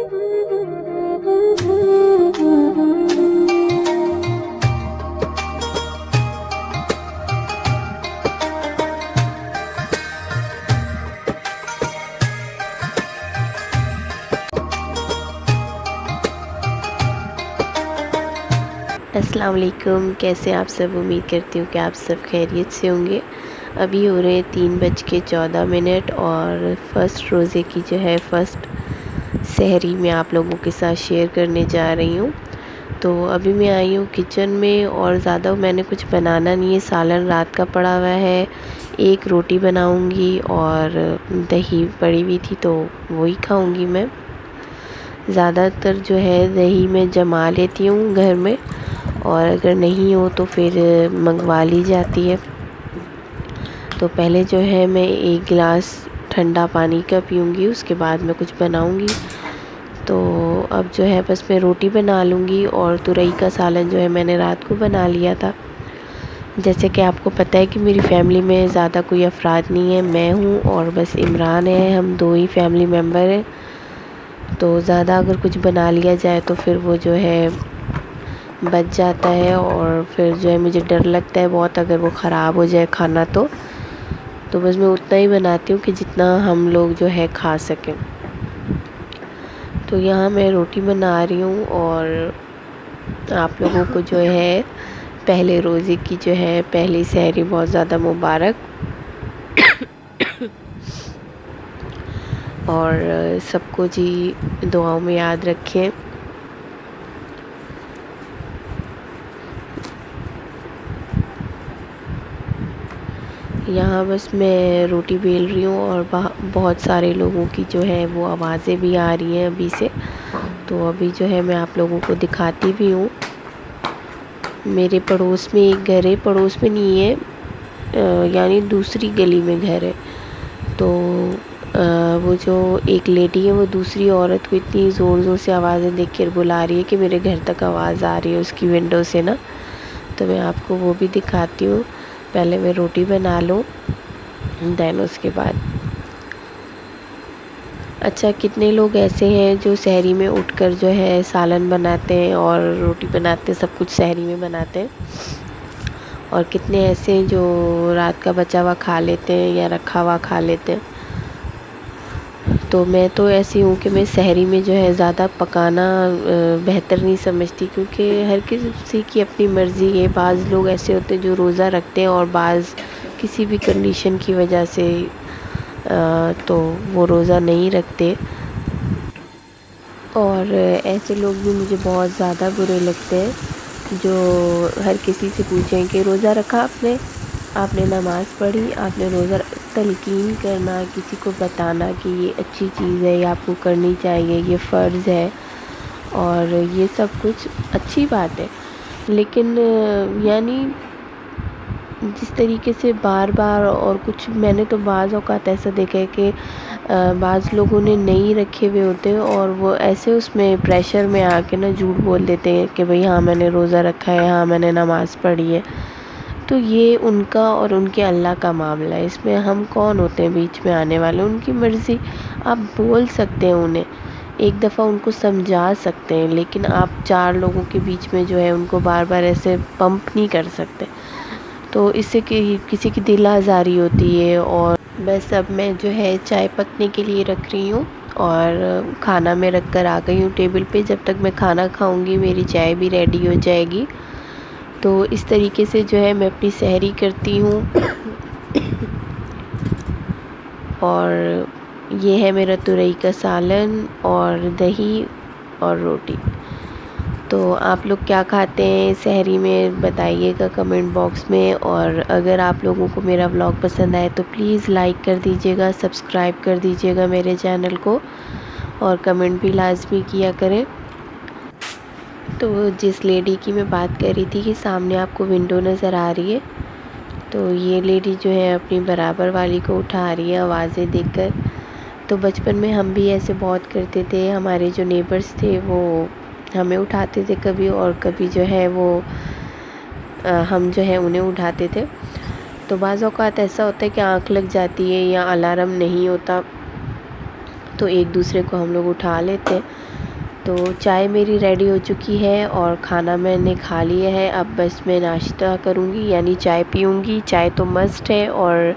अस्सलाम वालेकुम, कैसे आप सब। उम्मीद करती हूँ कि आप सब खैरियत से होंगे। अभी हो रहे हैं 3:14 और फ़र्स्ट रोज़े की जो है फ़र्स्ट सहरी मैं आप लोगों के साथ शेयर करने जा रही हूँ। तो अभी मैं आई हूँ किचन में और ज़्यादा मैंने कुछ बनाना नहीं है, सालन रात का पड़ा हुआ है, एक रोटी बनाऊँगी और दही पड़ी हुई थी तो वही खाऊँगी मैं। ज़्यादातर जो है दही मैं जमा लेती हूँ घर में, और अगर नहीं हो तो फिर मंगवा ली जाती है। तो पहले जो है मैं एक गिलास ठंडा पानी का पीऊँगी, उसके बाद मैं कुछ बनाऊँगी। तो अब जो है बस मैं रोटी बना लूँगी, और तुरई का सालन जो है मैंने रात को बना लिया था। जैसे कि आपको पता है कि मेरी फ़ैमिली में ज़्यादा कोई अफराद नहीं है, मैं हूँ और बस इमरान है, हम दो ही फैमिली मेम्बर हैं। तो ज़्यादा अगर कुछ बना लिया जाए तो फिर वो जो है बच जाता है, और फिर जो है मुझे डर लगता है बहुत अगर वो ख़राब हो जाए खाना तो बस मैं उतना ही बनाती हूँ कि जितना हम लोग जो है खा सकें। तो यहाँ मैं रोटी बना रही हूँ, और आप लोगों को जो है पहले रोज़े की जो है पहली सहरी बहुत ज़्यादा मुबारक। और सबको जी दुआओं में याद रखें। यहाँ बस मैं रोटी बेल रही हूँ, और बहुत सारे लोगों की जो है वो आवाज़ें भी आ रही हैं अभी से। तो अभी जो है मैं आप लोगों को दिखाती भी हूँ। मेरे पड़ोस में एक घर है, पड़ोस में नहीं है, यानी दूसरी गली में घर है। तो वो जो एक लेडी है वो दूसरी औरत को इतनी ज़ोर ज़ोर से आवाज़ें देख कर बुला रही है कि मेरे घर तक आवाज़ आ रही है उसकी विंडो से ना। तो मैं आपको वो भी दिखाती हूँ। पहले मैं रोटी बना लूँ, देन उसके बाद। अच्छा, कितने लोग ऐसे हैं जो सहरी में उठकर जो है सालन बनाते हैं और रोटी बनाते हैं, सब कुछ सहरी में बनाते हैं। और कितने ऐसे हैं जो रात का बचा हुआ खा लेते हैं या रखा हुआ खा लेते हैं। तो मैं तो ऐसी हूँ कि मैं सहरी में जो है ज़्यादा पकाना बेहतर नहीं समझती, क्योंकि हर किसी की अपनी मर्ज़ी है। बाज़ लोग ऐसे होते हैं जो रोज़ा रखते हैं, और बाज़ किसी भी कंडीशन की वजह से तो वो रोज़ा नहीं रखते। और ऐसे लोग भी मुझे बहुत ज़्यादा बुरे लगते हैं जो हर किसी से पूछें कि रोज़ा रखा आपने नमाज़ पढ़ी, आपने रोज़ा तलकीन करना, किसी को बताना कि ये अच्छी चीज़ है, ये आपको करनी चाहिए, ये फ़र्ज़ है, और ये सब कुछ अच्छी बात है। लेकिन यानी जिस तरीके से बार बार, और कुछ मैंने तो बाज़ औक़ात ऐसा देखा है कि बाज़ लोगों ने नहीं रखे हुए होते हैं, और वो ऐसे उसमें प्रेशर में आके ना झूठ बोल देते हैं कि भाई हाँ मैंने रोज़ा रखा है, हाँ मैंने नमाज़ पढ़ी है। तो ये उनका और उनके अल्लाह का मामला है, इसमें हम कौन होते हैं बीच में आने वाले। उनकी मर्ज़ी, आप बोल सकते हैं उन्हें, एक दफ़ा उनको समझा सकते हैं, लेकिन आप चार लोगों के बीच में जो है उनको बार बार ऐसे पंप नहीं कर सकते। तो इससे किसी की दिल आज़ारी होती है। और बस अब मैं जो है चाय पकने के लिए रख रही हूँ, और खाना मैं रख कर आ गई हूँ टेबल पे। जब तक मैं खाना खाऊंगी मेरी चाय भी रेडी हो जाएगी। तो इस तरीके से जो है मैं अपनी सहरी करती हूँ। और ये है मेरा तुरई का सालन और दही और रोटी। तो आप लोग क्या खाते हैं सहरी में बताइएगा कमेंट बॉक्स में। और अगर आप लोगों को मेरा व्लॉग पसंद आए तो प्लीज़ लाइक कर दीजिएगा, सब्सक्राइब कर दीजिएगा मेरे चैनल को, और कमेंट भी लाजमी किया करें। तो जिस लेडी की मैं बात कर रही थी कि सामने आपको विंडो नज़र आ रही है, तो ये लेडी जो है अपनी बराबर वाली को उठा रही है आवाज़ें देकर। तो बचपन में हम भी ऐसे बहुत करते थे, हमारे जो नेबर्स थे वो हमें उठाते थे कभी, और कभी जो है वो हम जो है उन्हें उठाते थे। तो बाज़ औक़ात ऐसा होता है कि आँख लग जाती है या अलार्म नहीं होता, तो एक दूसरे को हम लोग उठा लेते हैं। तो चाय मेरी रेडी हो चुकी है और खाना मैंने खा लिया है। अब बस मैं नाश्ता करूँगी यानी चाय पीऊँगी। चाय तो मस्ट है और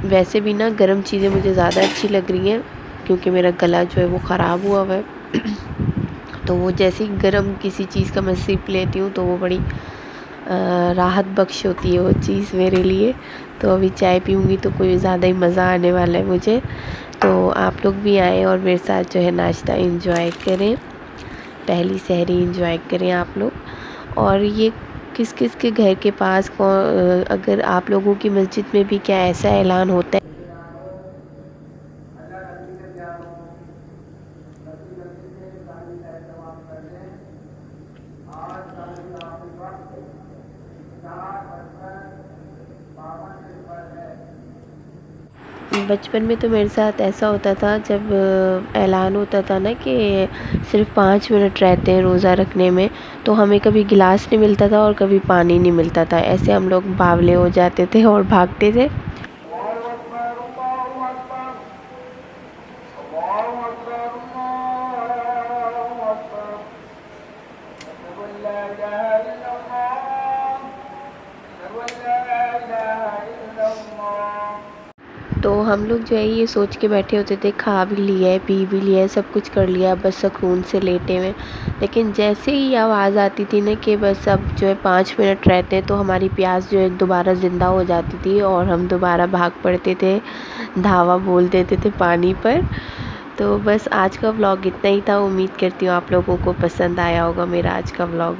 वैसे भी ना गर्म चीज़ें मुझे ज़्यादा अच्छी लग रही हैं क्योंकि मेरा गला जो है वो ख़राब हुआ हुआ है। तो वो जैसे ही गर्म किसी चीज़ का मैं सिप लेती हूँ तो वो बड़ी राहत बख्श होती है वो चीज़ मेरे लिए। तो अभी चाय पीऊँगी तो कोई ज़्यादा ही मज़ा आने वाला है मुझे। तो आप लोग भी आएँ और मेरे साथ जो है नाश्ता एंजॉय करें, पहली सहरी एंजॉय करें आप लोग। और ये किस किस के घर के पास अगर आप लोगों की मस्जिद में भी क्या ऐसा ऐलान होता है? बचपन में तो मेरे साथ ऐसा होता था जब ऐलान होता था ना कि सिर्फ 5 मिनट रहते हैं रोज़ा रखने में, तो हमें कभी गिलास नहीं मिलता था और कभी पानी नहीं मिलता था। ऐसे हम लोग बावले हो जाते थे और भागते थे। तो हम लोग जो है ये सोच के बैठे होते थे खा भी लिया है, पी भी लिया है, सब कुछ कर लिया, बस सुकून से लेटे हुए। लेकिन जैसे ही आवाज़ आती थी ना कि बस अब जो है 5 मिनट रहते हैं तो हमारी प्यास जो है दोबारा ज़िंदा हो जाती थी और हम दोबारा भाग पड़ते थे, धावा बोल देते थे पानी पर। तो बस आज का व्लॉग इतना ही था। उम्मीद करती हूँ आप लोगों को पसंद आया होगा मेरा आज का व्लॉग।